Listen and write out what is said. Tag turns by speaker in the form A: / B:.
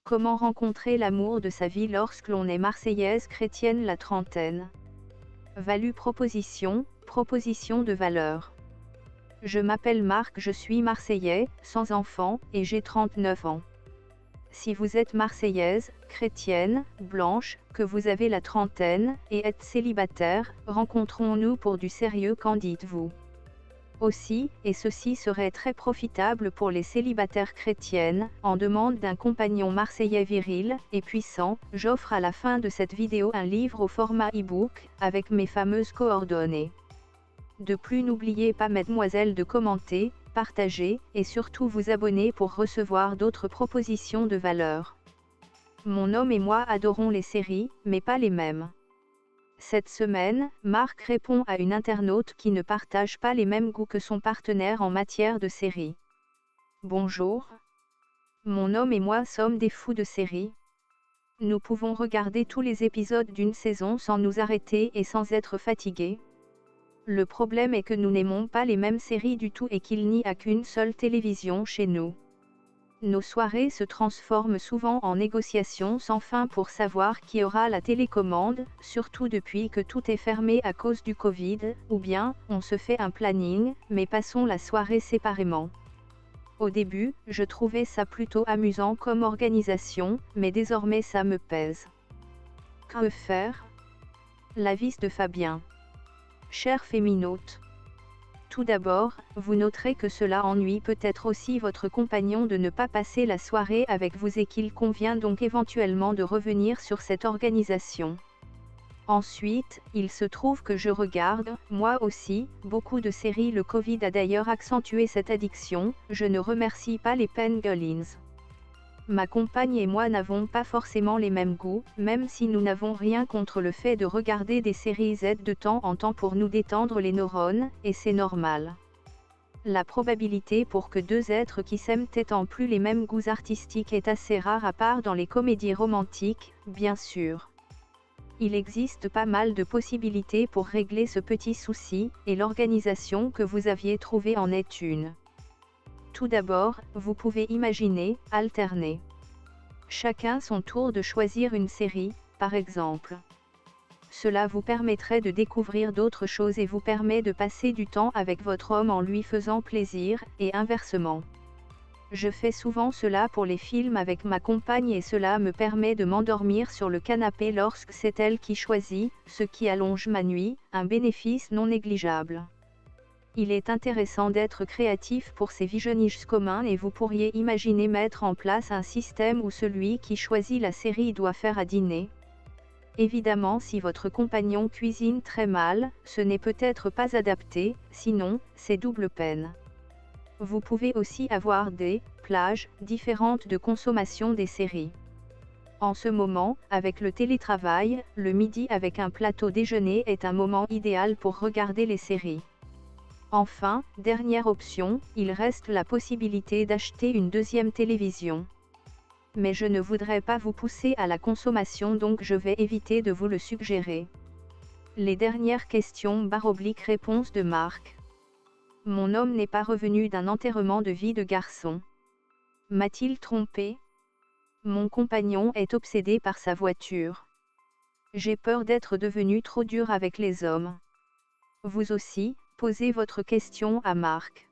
A: Comment rencontrer l'amour de sa vie lorsque l'on est marseillaise chrétienne la trentaine? Value proposition de valeur. Je m'appelle Marc, je suis marseillais, sans enfant, et j'ai 39 ans. Si vous êtes marseillaise, chrétienne, blanche, que vous avez la trentaine, et êtes célibataire, rencontrons-nous pour du sérieux, qu'en dites-vous? Aussi, et ceci serait très profitable pour les célibataires chrétiennes, en demande d'un compagnon marseillais viril et puissant, j'offre à la fin de cette vidéo un livre au format e-book, avec mes fameuses coordonnées. De plus, n'oubliez pas mademoiselle de commenter, partager, et surtout vous abonner pour recevoir d'autres propositions de valeur. Mon homme et moi adorons les séries, mais pas les mêmes. Cette semaine, Marc répond à une internaute qui ne partage pas les mêmes goûts que son partenaire en matière de séries. Bonjour. Mon homme et moi sommes des fous de séries. Nous pouvons regarder tous les épisodes d'une saison sans nous arrêter et sans être fatigués. Le problème est que nous n'aimons pas les mêmes séries du tout et qu'il n'y a qu'une seule télévision chez nous. Nos soirées se transforment souvent en négociations sans fin pour savoir qui aura la télécommande, surtout depuis que tout est fermé à cause du Covid, ou bien, on se fait un planning, mais passons la soirée séparément. Au début, je trouvais ça plutôt amusant comme organisation, mais désormais ça me pèse. Que faire? L'avis de Fabien. Chère féminote. Tout d'abord, vous noterez que cela ennuie peut-être aussi votre compagnon de ne pas passer la soirée avec vous et qu'il convient donc éventuellement de revenir sur cette organisation. Ensuite, il se trouve que je regarde, moi aussi, beaucoup de séries. Le Covid a d'ailleurs accentué cette addiction, je ne remercie pas les pangolins. Ma compagne et moi n'avons pas forcément les mêmes goûts, même si nous n'avons rien contre le fait de regarder des séries Z de temps en temps pour nous détendre les neurones, et c'est normal. La probabilité pour que deux êtres qui s'aiment n'ayant plus les mêmes goûts artistiques est assez rare, à part dans les comédies romantiques, bien sûr. Il existe pas mal de possibilités pour régler ce petit souci, et l'organisation que vous aviez trouvée en est une. Tout d'abord, vous pouvez imaginer, alterner. Chacun son tour de choisir une série, par exemple. Cela vous permettrait de découvrir d'autres choses et vous permet de passer du temps avec votre homme en lui faisant plaisir, et inversement. Je fais souvent cela pour les films avec ma compagne et cela me permet de m'endormir sur le canapé lorsque c'est elle qui choisit, ce qui allonge ma nuit, un bénéfice non négligeable. Il est intéressant d'être créatif pour ces visionnages communs et vous pourriez imaginer mettre en place un système où celui qui choisit la série doit faire à dîner. Évidemment, si votre compagnon cuisine très mal, ce n'est peut-être pas adapté, sinon, c'est double peine. Vous pouvez aussi avoir des plages différentes de consommation des séries. En ce moment, avec le télétravail, le midi avec un plateau déjeuner est un moment idéal pour regarder les séries. Enfin, dernière option, il reste la possibilité d'acheter une deuxième télévision. Mais je ne voudrais pas vous pousser à la consommation, donc je vais éviter de vous le suggérer. Les dernières questions / réponses de Marc. Mon homme n'est pas revenu d'un enterrement de vie de garçon. M'a-t-il trompé? Mon compagnon est obsédé par sa voiture. J'ai peur d'être devenu trop dur avec les hommes. Vous aussi, posez votre question à Marc.